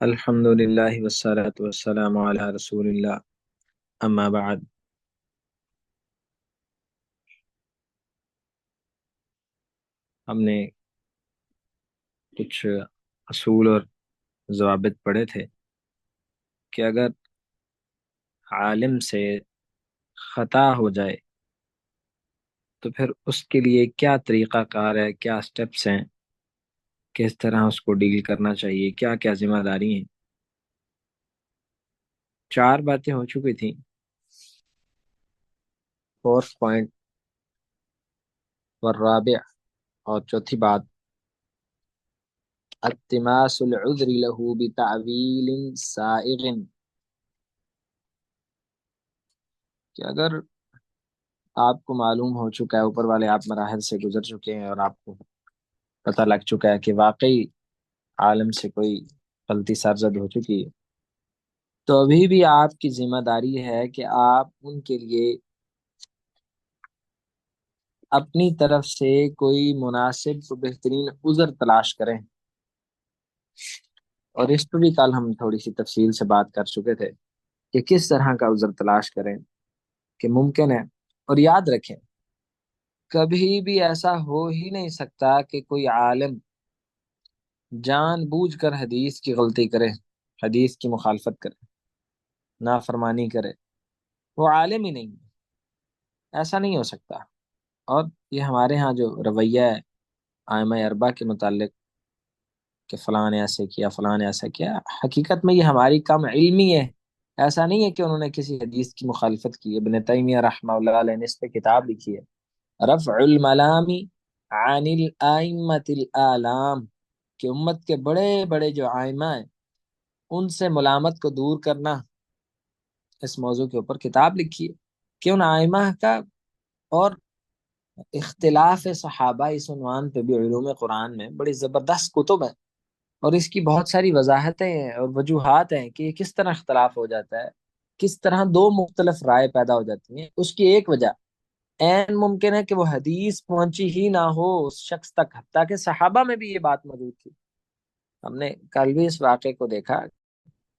الحمد للہ والصلاة والسلام علی رسول اللہ، اما بعد۔ ہم نے کچھ اصول اور ضوابط پڑھے تھے کہ اگر عالم سے خطا ہو جائے تو پھر اس کے لیے کیا طریقہ کار ہے، کیا سٹیپس ہیں، کس طرح اس کو ڈیل کرنا چاہیے، کیا کیا ذمہ داری ہیں۔ چار باتیں ہو چکی تھیں۔ فورتھ پوائنٹ والرابع، اور چوتھی بات، التماس العذر له بتعویل سائغ، کہ اگر آپ کو معلوم ہو چکا ہے، اوپر والے آپ مراحل سے گزر چکے ہیں اور آپ کو پتہ لگ چکا ہے کہ واقعی عالم سے کوئی غلطی سرزد ہو چکی ہے، تو ابھی بھی آپ کی ذمہ داری ہے کہ آپ ان کے لیے اپنی طرف سے کوئی مناسب و بہترین عذر تلاش کریں۔ اور اس پہ بھی کل ہم تھوڑی سی تفصیل سے بات کر چکے تھے کہ کس طرح کا عذر تلاش کریں کہ ممکن ہے۔ اور یاد رکھیں، کبھی بھی ایسا ہو ہی نہیں سکتا کہ کوئی عالم جان بوجھ کر حدیث کی غلطی کرے، حدیث کی مخالفت کرے، نافرمانی کرے، وہ عالم ہی نہیں ہے، ایسا نہیں ہو سکتا۔ اور یہ ہمارے ہاں جو رویہ ہے ائمہ اربعہ کے متعلق کہ فلاں نے ایسے کیا، فلاں نے ایسا کیا، حقیقت میں یہ ہماری کم علمی ہے۔ ایسا نہیں ہے کہ انہوں نے کسی حدیث کی مخالفت کی۔ ابن تیمیہ رحمہ اللہ علیہ نے اس پہ کتاب لکھی ہے، رفع الملام عن الائمة الآلام، کہ امت کے بڑے بڑے جو ائمہ ہیں ان سے ملامت کو دور کرنا۔ اس موضوع کے اوپر کتاب لکھی ہے کہ ان ائمہ کا اور اختلاف صحابہ، اس عنوان پہ بھی علوم قرآن میں بڑی زبردست کتب ہے، اور اس کی بہت ساری وضاحتیں ہیں اور وجوہات ہیں کہ یہ کس طرح اختلاف ہو جاتا ہے، کس طرح دو مختلف رائے پیدا ہو جاتی ہیں۔ اس کی ایک وجہ این ممکن ہے کہ وہ حدیث پہنچی ہی نہ ہو اس شخص تک، حتیٰ کہ صحابہ میں بھی یہ بات موجود تھی۔ ہم نے کل بھی اس واقعے کو دیکھا،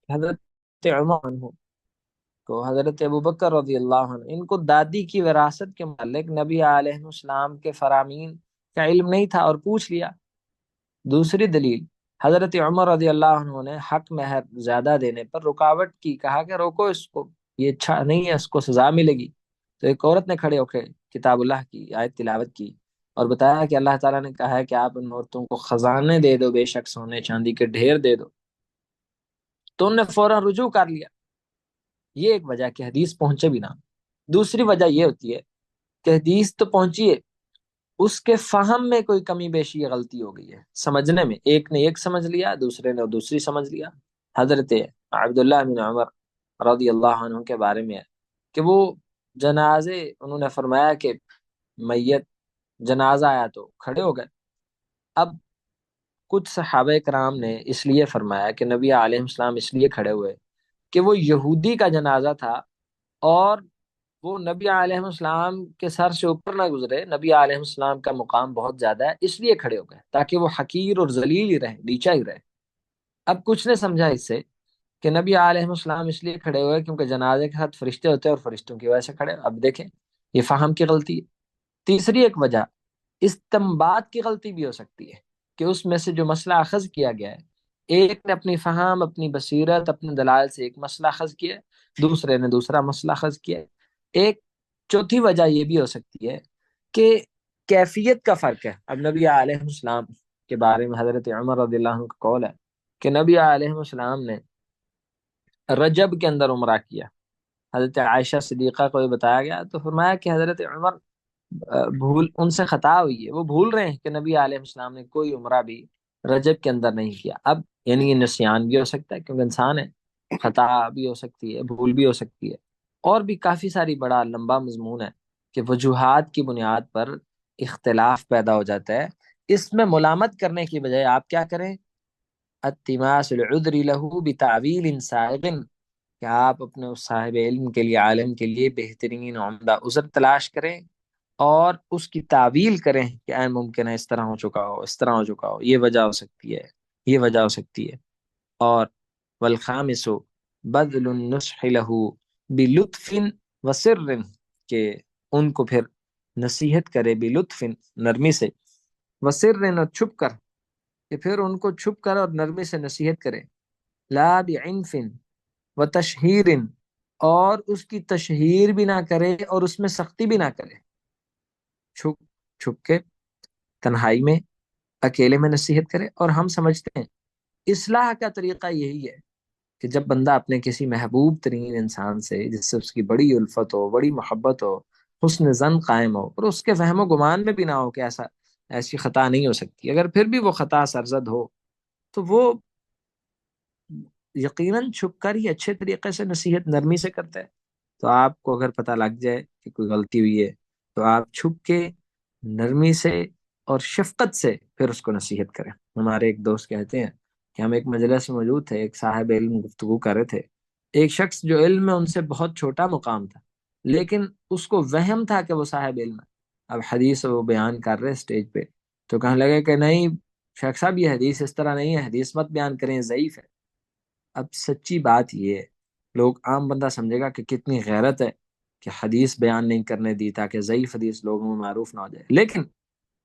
حضرت عمر عنہ کو، حضرت ابوبکر رضی اللہ عنہ، ان کو دادی کی وراثت کے متعلق نبی علیہ السلام کے فرامین کا علم نہیں تھا اور پوچھ لیا۔ دوسری دلیل، حضرت عمر رضی اللہ عنہ نے حق مہر زیادہ دینے پر رکاوٹ کی، کہا کہ روکو اس کو، یہ اچھا نہیں ہے، اس کو سزا ملے گی۔ تو ایک عورت نے کھڑے ہو کے کتاب اللہ کی آیت تلاوت کی اور بتایا کہ اللہ تعالیٰ نے کہا ہے کہ آپ ان عورتوں کو خزانے دے دو، بے شک سونے چاندی کے ڈھیر دے دو۔ تو انہوں نے فوراً رجوع کر لیا۔ یہ ایک وجہ کہ حدیث پہنچے بھی نہ۔ دوسری وجہ یہ ہوتی ہے کہ حدیث تو پہنچی ہے، اس کے فہم میں کوئی کمی بیشی یا غلطی ہو گئی ہے، سمجھنے میں ایک نے ایک سمجھ لیا، دوسرے نے دوسری سمجھ لیا۔ حضرت عبداللہ بن عمر رضی اللہ عنہ کے بارے میں ہے کہ وہ جنازے، انہوں نے فرمایا کہ میت جنازہ آیا تو کھڑے ہو گئے۔ اب کچھ صحابہ کرام نے اس لیے فرمایا کہ نبی علیہ السلام اس لیے کھڑے ہوئے کہ وہ یہودی کا جنازہ تھا، اور وہ نبی علیہ السلام کے سر سے اوپر نہ گزرے، نبی علیہ السلام کا مقام بہت زیادہ ہے، اس لیے کھڑے ہو گئے تاکہ وہ حقیر اور ذلیل ہی رہے، نیچا ہی رہے۔ اب کچھ نے سمجھا اس سے کہ نبی علیہ السلام اس لیے کھڑے ہوئے کیونکہ جنازے کے ساتھ فرشتے ہوتے ہیں اور فرشتوں کی وجہ سے کھڑے۔ اب دیکھیں، یہ فہم کی غلطی ہے۔ تیسری ایک وجہ استنباط کی غلطی بھی ہو سکتی ہے کہ اس میں سے جو مسئلہ اخذ کیا گیا ہے، ایک نے اپنی فہم، اپنی بصیرت، اپنے دلائل سے ایک مسئلہ اخذ کیا ہے، دوسرے نے دوسرا مسئلہ اخذ کیا ہے۔ ایک چوتھی وجہ یہ بھی ہو سکتی ہے کہ کیفیت کا فرق ہے۔ اب نبی علیہ السلام کے بارے میں حضرت عمر رضی اللہ عنہ کا قول ہے کہ نبی علیہ السلام نے رجب کے اندر عمرہ کیا۔ حضرت عائشہ صدیقہ کو یہ بتایا گیا تو فرمایا کہ حضرت عمر بھول، ان سے خطا ہوئی ہے، وہ بھول رہے ہیں کہ نبی علیہ السلام نے کوئی عمرہ بھی رجب کے اندر نہیں کیا۔ اب یعنی یہ نسیان بھی ہو سکتا ہے کیونکہ انسان ہے، خطا بھی ہو سکتی ہے، بھول بھی ہو سکتی ہے، اور بھی کافی ساری بڑا لمبا مضمون ہے کہ وجوہات کی بنیاد پر اختلاف پیدا ہو جاتا ہے۔ اس میں ملامت کرنے کی بجائے آپ کیا کریں؟ التماس العذر له بتعویل سائغ، کہ آپ اپنے اس صاحب علم کے لیے، عالم کے لیے بہترین عمدہ عذر تلاش کریں اور اس کی تعویل کریں کہ اے ممکن ہے اس طرح ہو چکا ہو، اس طرح ہو چکا ہو، یہ وجہ ہو سکتی ہے، یہ وجہ ہو سکتی ہے۔ اور والخامس بذل النصح له بلطف وسر، کہ ان کو پھر نصیحت کرے بلطف، نرمی سے، وسر، اور چھپ کر، کہ پھر ان کو چھپ کر اور نرمی سے نصیحت کرے، لا بعنف وتشہیر، اور اس کی تشہیر بھی نہ کرے اور اس میں سختی بھی نہ کرے، چھپ چھپ کے تنہائی میں اکیلے میں نصیحت کرے۔ اور ہم سمجھتے ہیں اصلاح کا طریقہ یہی ہے کہ جب بندہ اپنے کسی محبوب ترین انسان سے، جس سے اس کی بڑی الفت ہو، بڑی محبت ہو، حسن زن قائم ہو، اور اس کے فہم و گمان میں بھی نہ ہو کہ ایسی خطا نہیں ہو سکتی، اگر پھر بھی وہ خطا سرزد ہو، تو وہ یقیناً چھپ کر ہی اچھے طریقے سے نصیحت نرمی سے کرتا ہے۔ تو آپ کو اگر پتہ لگ جائے کہ کوئی غلطی ہوئی ہے، تو آپ چھپ کے نرمی سے اور شفقت سے پھر اس کو نصیحت کریں۔ ہمارے ایک دوست کہتے ہیں کہ ہم ایک مجلس میں موجود تھے، ایک صاحب علم گفتگو کر رہے تھے، ایک شخص جو علم میں ان سے بہت چھوٹا مقام تھا، لیکن اس کو وہم تھا کہ وہ صاحب علم ہے۔ اب حدیث وہ بیان کر رہے اسٹیج پہ، تو کہنے لگے کہ نہیں شیخ صاحب، یہ حدیث اس طرح نہیں ہے، حدیث مت بیان کریں، ضعیف ہے۔ اب سچی بات یہ ہے، لوگ عام بندہ سمجھے گا کہ کتنی غیرت ہے کہ حدیث بیان نہیں کرنے دی تاکہ ضعیف حدیث لوگوں میں معروف نہ ہو جائے، لیکن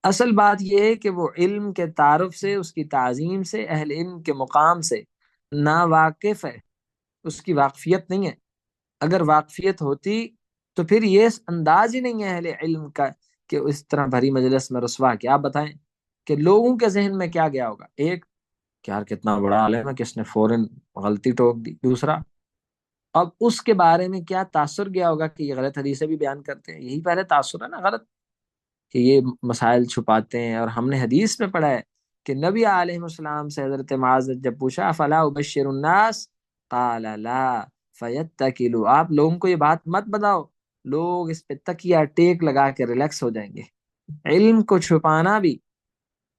اصل بات یہ ہے کہ وہ علم کے تعارف سے، اس کی تعظیم سے، اہل علم کے مقام سے نا واقف ہے، اس کی واقفیت نہیں ہے۔ اگر واقفیت ہوتی تو پھر یہ انداز ہی نہیں ہے اہل علم کا کہ اس طرح بھری مجلس میں رسوا کیا۔ آپ بتائیں کہ لوگوں کے ذہن میں کیا گیا ہوگا؟ ایک کہ یار کتنا بڑا عالم ہے، کس نے فوراً غلطی ٹوک دی۔ دوسرا، اب اس کے بارے میں کیا تاثر گیا ہوگا کہ یہ غلط حدیثیں بھی بیان کرتے ہیں، یہی پہلے تاثر ہے نا غلط، کہ یہ مسائل چھپاتے ہیں۔ اور ہم نے حدیث میں پڑھا ہے کہ نبی علیہ السلام سے حضرت معاذ نے جب پوچھا فلا ابشر الناس قال لا فیتکلوا، آپ لوگوں کو یہ بات مت بتاؤ، لوگ اس پہ تکیہ ٹیک لگا کے ریلیکس ہو جائیں گے۔ علم کو چھپانا بھی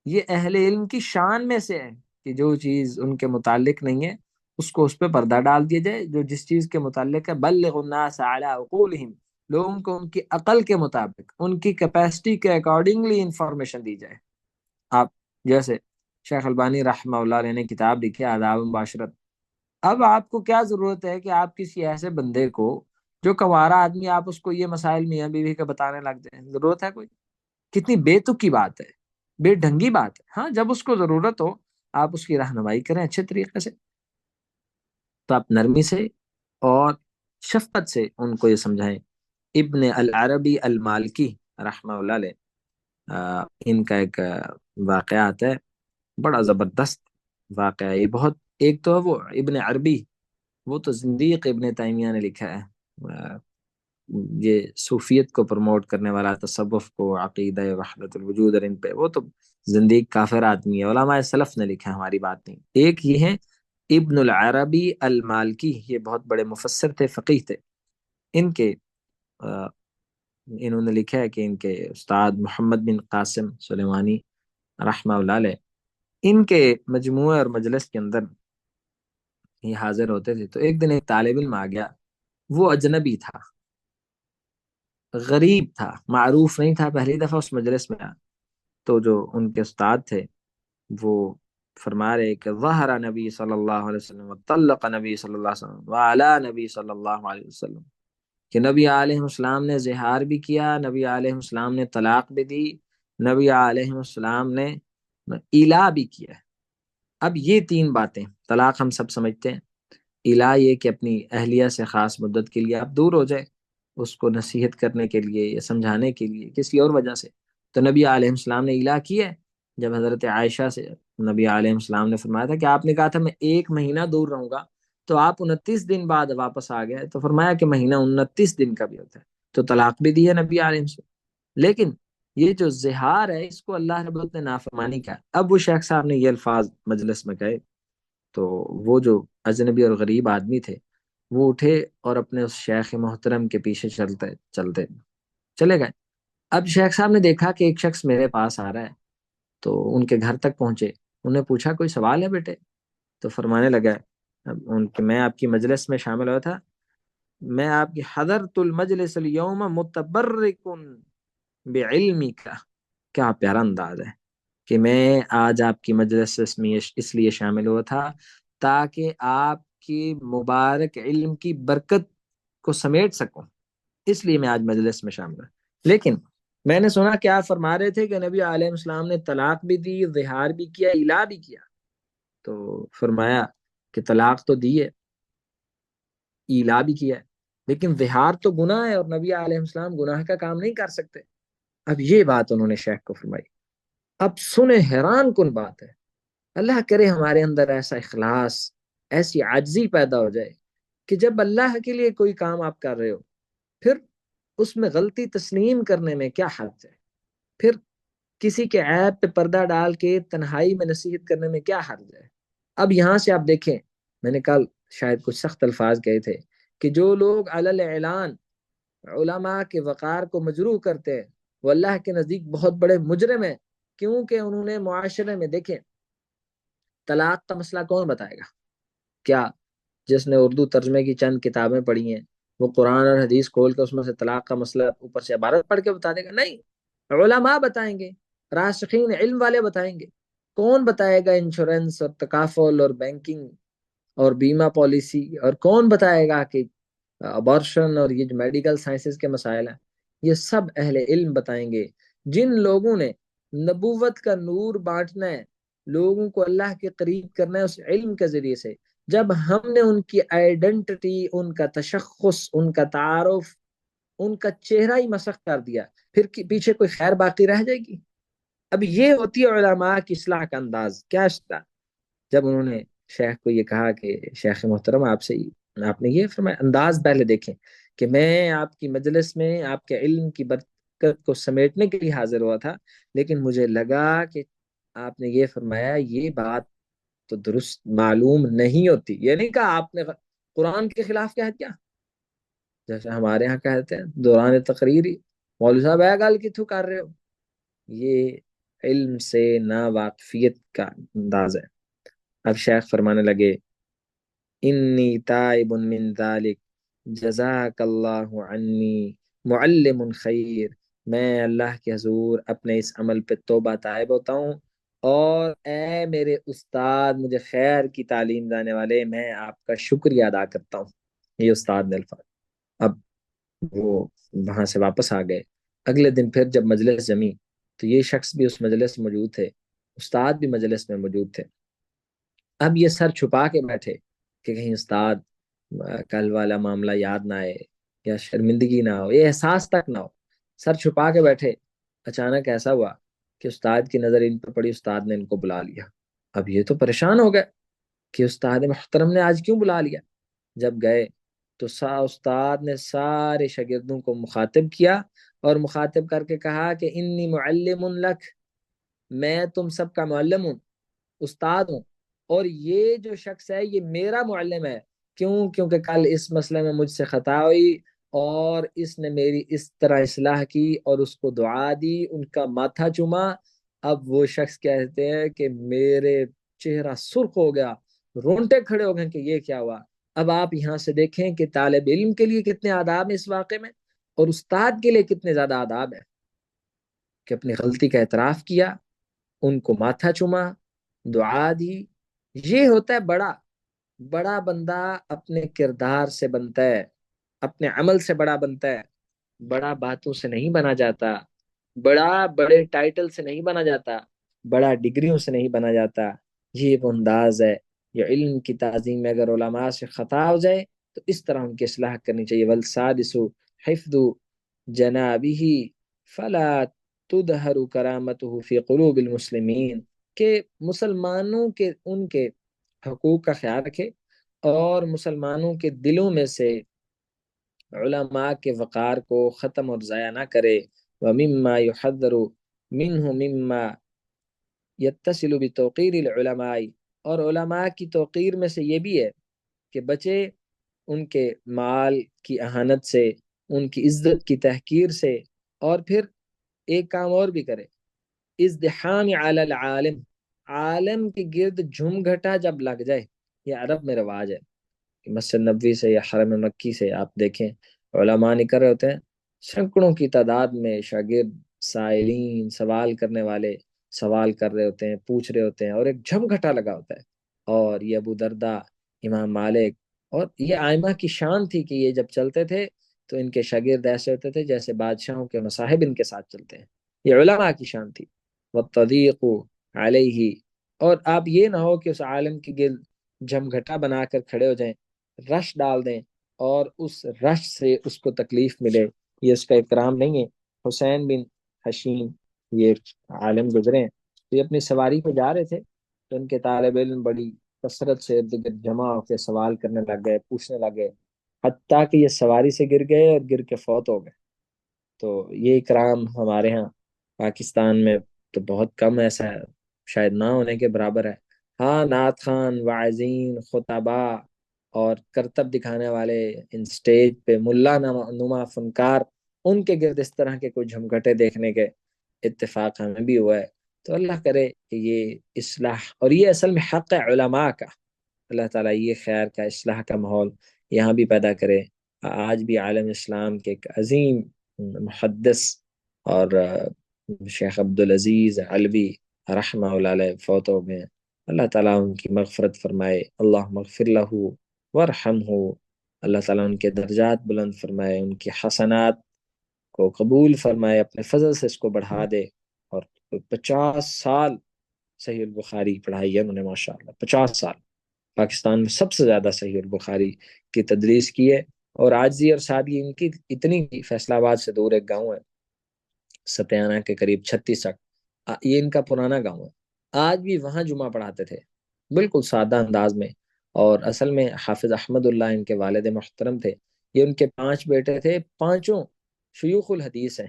یہ اہل علم کی شان میں سے ہے کہ جو چیز ان کے متعلق نہیں ہے اس کو اس پہ پردہ ڈال دیا جائے، جو جس چیز کے متعلق ہے بلغ الناس علی عقولہم، لوگوں کو ان کی عقل کے مطابق، ان کی کیپیسٹی کے اکارڈنگلی انفارمیشن دی جائے۔ آپ جیسے شیخ البانی رحمہ اللہ علیہ نے کتاب لکھی آداب مباشرت، اب آپ کو کیا ضرورت ہے کہ آپ کسی ایسے بندے کو جو کنوارا آدمی، آپ اس کو یہ مسائل میاں بیوی کے بتانے لگ جائیں؟ ضرورت ہے کوئی؟ کتنی بے تکی بات ہے، بے ڈھنگی بات ہے۔ ہاں جب اس کو ضرورت ہو آپ اس کی رہنمائی کریں اچھے طریقے سے، تو آپ نرمی سے اور شفقت سے ان کو یہ سمجھائیں۔ ابن العربی المالکی رحمہ اللہ علیہ، ان کا ایک واقعہ آتا ہے، بڑا زبردست واقعہ ہے یہ بہت۔ ایک تو ہے وہ ابن عربی، وہ تو زندیق ابن تیمیہ نے لکھا ہے، یہ صوفیت کو پروموٹ کرنے والا، تصوف کو، عقیدہ وحدت الوجود، اور ان پہ وہ تو زندگی کافر آدمی ہے، علماء سلف نے لکھا ہے، ہماری بات نہیں۔ ایک یہ ہے ابن العربی المالکی، یہ بہت بڑے مفسر تھے، فقیہ تھے۔ ان کے آ، انہوں نے لکھا ہے کہ ان کے استاد محمد بن قاسم سلیمانی رحمہ اللہ علیہ، ان کے مجموعے اور مجلس کے اندر یہ حاضر ہوتے تھے، تو ایک دن ایک طالب علم آ گیا، وہ اجنبی تھا، غریب تھا، معروف نہیں تھا، پہلی دفعہ اس مجلس میں آیا۔ تو جو ان کے استاد تھے وہ فرما رہے کہ ظہر نبی صلی اللہ علیہ وسلم وطلق نبی صلی اللہ علیہ وسلم وعلا نبی صلی اللہ علیہ وسلم، کہ نبی علیہ السلام نے زہار بھی کیا، نبی علیہ السلام نے طلاق بھی دی، نبی علیہ السلام نے ایلا بھی کیا۔ اب یہ تین باتیں، طلاق ہم سب سمجھتے ہیں، ایلا یہ کہ اپنی اہلیہ سے خاص مدت کے لیے آپ دور ہو جائے، اس کو نصیحت کرنے کے لیے یا سمجھانے کے لیے کسی اور وجہ سے، تو نبی علیہ السلام نے ایلا کی ہے۔ جب حضرت عائشہ سے نبی علیہ السلام نے فرمایا تھا کہ آپ نے کہا تھا میں 1 مہینہ دور رہوں گا، تو آپ 29 دن بعد واپس آ گئے، تو فرمایا کہ مہینہ 29 دن کا بھی ہوتا ہے، تو طلاق بھی دی ہے نبی علیہ السلام۔ لیکن یہ جو زہار ہے اس کو اللہ رب العزت نے نافرمانی کا۔ اب وہ شیخ صاحب نے یہ الفاظ مجلس میں کہے، تو وہ جو اجنبی اور غریب آدمی تھے وہ اٹھے اور اپنے اس شیخ محترم کے پیچھے چلتے چلتے چلے گئے۔ اب شیخ صاحب نے دیکھا کہ ایک شخص میرے پاس آ رہا ہے، تو ان کے گھر تک پہنچے، انہوں نے پوچھا کوئی سوال ہے بیٹے؟ تو فرمانے لگا ان کے میں آپ کی مجلس میں شامل ہوا تھا، میں آپ کی حضرت المجلس اليوم متبرک بعلمی کا، کیا پیارا انداز ہے کہ میں آج آپ کی مجلس میں اس لیے شامل ہوا تھا تاکہ آپ کی مبارک علم کی برکت کو سمیٹ سکوں، اس لیے میں آج مجلس میں شامل ہوں۔ لیکن میں نے سنا کہ آپ فرما رہے تھے کہ نبی علیہ السلام نے طلاق بھی دی، ظہار بھی کیا، الا بھی کیا۔ تو فرمایا کہ طلاق تو دی ہے، الا بھی کیا ہے، لیکن ظہار تو گناہ ہے، اور نبی علیہ السلام گناہ کا کام نہیں کر سکتے۔ اب یہ بات انہوں نے شیخ کو فرمائی۔ اب سنے، حیران کن بات ہے، اللہ کرے ہمارے اندر ایسا اخلاص، ایسی عاجزی پیدا ہو جائے کہ جب اللہ کے لیے کوئی کام آپ کر رہے ہو، پھر اس میں غلطی تسلیم کرنے میں کیا حرج ہے؟ پھر کسی کے عیب پہ پردہ ڈال کے تنہائی میں نصیحت کرنے میں کیا حرج ہے؟ اب یہاں سے آپ دیکھیں، میں نے کل شاید کچھ سخت الفاظ کہے تھے کہ جو لوگ علی اعلان علماء کے وقار کو مجروح کرتے ہیں وہ اللہ کے نزدیک بہت بڑے مجرم ہیں، کیونکہ انہوں نے معاشرے میں، دیکھیں، طلاق کا مسئلہ کون بتائے گا؟ کیا جس نے اردو ترجمے کی چند کتابیں پڑھی ہیں وہ قرآن اور حدیث کھول کے اس میں سے طلاق کا مسئلہ اوپر سے عبارت پڑھ کے بتا دے گا؟ نہیں، علماء بتائیں گے، راسخین علم والے بتائیں گے۔ کون بتائے گا انشورنس اور تکافل اور بینکنگ اور بیمہ پالیسی؟ اور کون بتائے گا کہ ابارشن اور یہ جو میڈیکل سائنسز کے مسائل ہیں؟ یہ سب اہل علم بتائیں گے، جن لوگوں نے نبوت کا نور بانٹنا ہے، لوگوں کو اللہ کے قریب کرنا ہے اس علم کے ذریعے سے۔ جب ہم نے ان کی آئیڈینٹی، ان کا تشخص، ان کا تعارف، ان کا چہرہ ہی مسخ کر دیا، پھر پیچھے کوئی خیر باقی رہ جائے گی؟ اب یہ ہوتی ہے علماء کی اصلاح کا انداز۔ کیا اصلاح؟ جب انہوں نے شیخ کو یہ کہا کہ شیخ محترم آپ نے یہ فرمایا، انداز پہلے دیکھیں کہ میں آپ کی مجلس میں آپ کے علم کی برکت کو سمیٹنے کے لیے حاضر ہوا تھا، لیکن مجھے لگا کہ آپ نے یہ فرمایا، یہ بات تو درست معلوم نہیں ہوتی۔ یہ نہیں کہا آپ نے قرآن کے خلاف کہہ دیا، جیسے ہمارے ہاں کہتے ہیں دوران تقریری، مولوی صاحب ہے گل کتوں کر رہے ہو؟ یہ علم سے نا واقفیت کا انداز ہے۔ اب شیخ فرمانے لگے، انی تائب من ذالک جزاک اللہ عنی معلم خیر، میں اللہ کے حضور اپنے اس عمل پہ توبہ طائب ہوتا ہوں، اور اے میرے استاد، مجھے خیر کی تعلیم دینے والے، میں آپ کا شکریہ ادا کرتا ہوں۔ یہ استاد نے الفاظ۔ اب وہ وہاں سے واپس آ گئے۔ اگلے دن پھر جب مجلس جمی تو یہ شخص بھی اس مجلس میں موجود تھے، استاد بھی مجلس میں موجود تھے۔ اب یہ سر چھپا کے بیٹھے کہ کہیں استاد کل والا معاملہ یاد نہ آئے یا شرمندگی نہ ہو، یہ احساس تک نہ ہو، سر چھپا کے بیٹھے۔ اچانک ایسا ہوا کہ استاد کی نظر ان پر پڑی، استاد نے ان کو بلا لیا۔ اب یہ تو پریشان ہو گئے کہ استاد محترم نے آج کیوں بلا لیا؟ جب گئے تو استاد نے سارے شاگردوں کو مخاطب کیا اور مخاطب کر کے کہا کہ انی معلم لک، میں تم سب کا معلم ہوں، استاد ہوں، اور یہ جو شخص ہے یہ میرا معلم ہے۔ کیونکہ کل اس مسئلے میں مجھ سے خطا ہوئی اور اس نے میری اس طرح اصلاح کی اور اس کو دعا دی، ان کا ماتھا چوما۔ اب وہ شخص کہتے ہیں کہ میرے چہرہ سرخ ہو گیا، رونٹے کھڑے ہو گئے کہ یہ کیا ہوا۔ اب آپ یہاں سے دیکھیں کہ طالب علم کے لیے کتنے آداب ہیں اس واقعے میں، اور استاد کے لیے کتنے زیادہ آداب ہیں کہ اپنی غلطی کا اعتراف کیا، ان کو ماتھا چوما، دعا دی۔ یہ ہوتا ہے بڑا بڑا بندہ اپنے کردار سے بنتا ہے، اپنے عمل سے بڑا بنتا ہے، بڑا باتوں سے نہیں بنا جاتا، بڑا بڑے ٹائٹل سے نہیں بنا جاتا، بڑا ڈگریوں سے نہیں بنا جاتا۔ یہ وہ انداز ہے۔ یہ علم کی تعظیم میں اگر علماء سے خطا ہو جائے تو اس طرح ان کی اصلاح کرنی چاہیے۔ والسادس حفظ جنابہ فلا تدہر کرامتہ فی قلوب المسلمین، کہ مسلمانوں کے ان کے حقوق کا خیال رکھے اور مسلمانوں کے دلوں میں سے علماء کے وقار کو ختم اور ضائع نہ کرے۔ ومما يحذر منه مما يتصل بتوقیر العلماء، اور علماء کی توقیر میں سے یہ بھی ہے کہ بچے ان کے مال کی اہانت سے، ان کی عزت کی تحقیر سے، اور پھر ایک کام اور بھی کرے، ازدحام علی العالم، عالم کے گرد جھم گھٹا جب لگ جائے۔ یہ عرب میں رواج ہے کہ مسجد نبوی سے یا حرم مکی سے آپ دیکھیں علماء نکل رہے ہوتے ہیں، سینکڑوں کی تعداد میں شاگرد، سائلین، سوال کرنے والے سوال کر رہے ہوتے ہیں، پوچھ رہے ہوتے ہیں، اور ایک جھم گھٹا لگا ہوتا ہے، اور یہ ابو دردہ، امام مالک، اور یہ آئمہ کی شان تھی کہ یہ جب چلتے تھے تو ان کے شاگرد ایسے ہوتے تھے جیسے بادشاہوں کے مصاحب ان کے ساتھ چلتے ہیں۔ یہ علماء کی شان تھی۔ وَالتَّضِيقُ عَلَيْهِ، اور آپ یہ نہ ہو کہ اس عالم کی گرد جھمگھٹا بنا کر کھڑے ہو جائیں، رش ڈال دیں اور اس رش سے اس کو تکلیف ملے، یہ اس کا اکرام نہیں ہے۔ حسین بن حشیم یہ عالم گزرے ہیں، تو یہ اپنی سواری پہ جا رہے تھے، تو ان کے طالب علم بڑی کثرت سے ارد گرد جمع ہو کے سوال کرنے لگ گئے، پوچھنے لگ گئے، حتیٰ کہ یہ سواری سے گر گئے اور گر کے فوت ہو گئے۔ تو یہ اکرام ہمارے ہاں پاکستان میں تو بہت کم، ایسا ہے شاید نہ ہونے کے برابر ہے۔ ہاں، نعت خان، واعظین، خطبہ اور کرتب دکھانے والے ان سٹیج پہ ملا نما فنکار، ان کے گرد اس طرح کے کوئی جھمگھٹے دیکھنے کے اتفاق ہمیں بھی ہوا ہے۔ تو اللہ کرے کہ یہ اصلاح، اور یہ اصل میں حق ہے علماء کا، اللہ تعالیٰ یہ خیر کا اصلاح کا ماحول یہاں بھی پیدا کرے۔ آج بھی عالم اسلام کے ایک عظیم محدث اور شیخ عبدالعزیز علوی رحمہ اللہ علیہ فوت ہو گئے ہیں، اللہ تعالیٰ ان کی مغفرت فرمائے، اللہ مغفر لہو ورحمہ، اللہ تعالیٰ ان کے درجات بلند فرمائے، ان کی حسنات کو قبول فرمائے، اپنے فضل سے اس کو بڑھا دے۔ اور 50 سال صحیح البخاری پڑھائی ہے انہوں نے، ماشاء اللہ 50 سال پاکستان میں سب سے زیادہ صحیح البخاری کی تدریس کی ہے۔ اور عاجزی اور سادگی ان کی اتنی کی، فیصل آباد سے دور ایک گاؤں ہے ستیانہ کے قریب 36 یہ ان کا پرانا گاؤں ہے، آج بھی وہاں جمعہ پڑھاتے تھے بالکل سادہ انداز میں۔ اور اصل میں حافظ احمد اللہ ان کے والد محترم تھے، یہ ان کے 5 بیٹے تھے، پانچوں شیوخ الحدیث ہیں،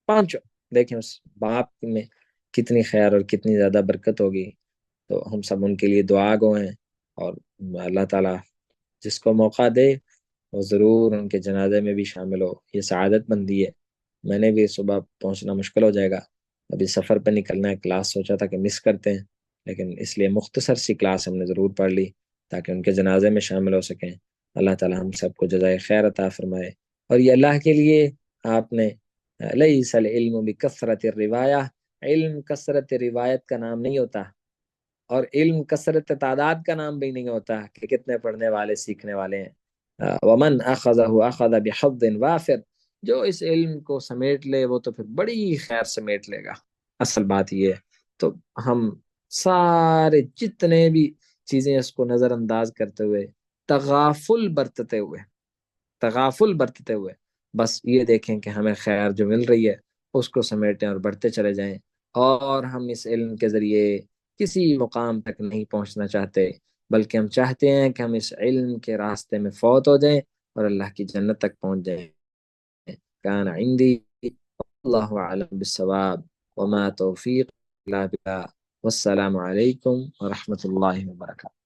پانچوں۔ دیکھیں اس باپ میں کتنی خیر اور کتنی زیادہ برکت ہوگی۔ تو ہم سب ان کے لیے دعا گو ہیں، اور اللہ تعالیٰ جس کو موقع دے وہ ضرور ان کے جنازے میں بھی شامل ہو، یہ سعادت مندی ہے۔ میں نے بھی صبح پہنچنا مشکل ہو جائے گا، ابھی سفر پہ نکلنا ہے، کلاس سوچا تھا کہ مس کرتے ہیں، لیکن اس لیے مختصر سی کلاس ہم نے ضرور پڑھ لی تاکہ ان کے جنازے میں شامل ہو سکیں۔ اللہ تعالیٰ ہم سب کو جزائے خیر عطا فرمائے۔ اور یہ اللہ کے لیے آپ نے لیس العلم بکثرت الروایہ، علم کثرت روایت کا نام نہیں ہوتا، اور علم کثرت تعداد کا نام بھی نہیں ہوتا کہ کتنے پڑھنے والے سیکھنے والے ہیں۔ ومن اخذہ اخذ بحظ وافر، جو اس علم کو سمیٹ لے وہ تو پھر بڑی خیر سمیٹ لے گا، اصل بات یہ ہے۔ تو ہم سارے جتنے بھی چیزیں اس کو نظر انداز کرتے ہوئے، تغافل برتتے ہوئے، تغافل برتتے ہوئے بس یہ دیکھیں کہ ہمیں خیر جو مل رہی ہے اس کو سمیٹیں اور بڑھتے چلے جائیں۔ اور ہم اس علم کے ذریعے کسی مقام تک نہیں پہنچنا چاہتے، بلکہ ہم چاہتے ہیں کہ ہم اس علم کے راستے میں فوت ہو جائیں اور اللہ کی جنت تک پہنچ جائیں۔ کان عندي اللہ اعلم بالصواب، وما توفیق الا بالله، والسلام علیکم ورحمۃ اللہ وبرکاتہ۔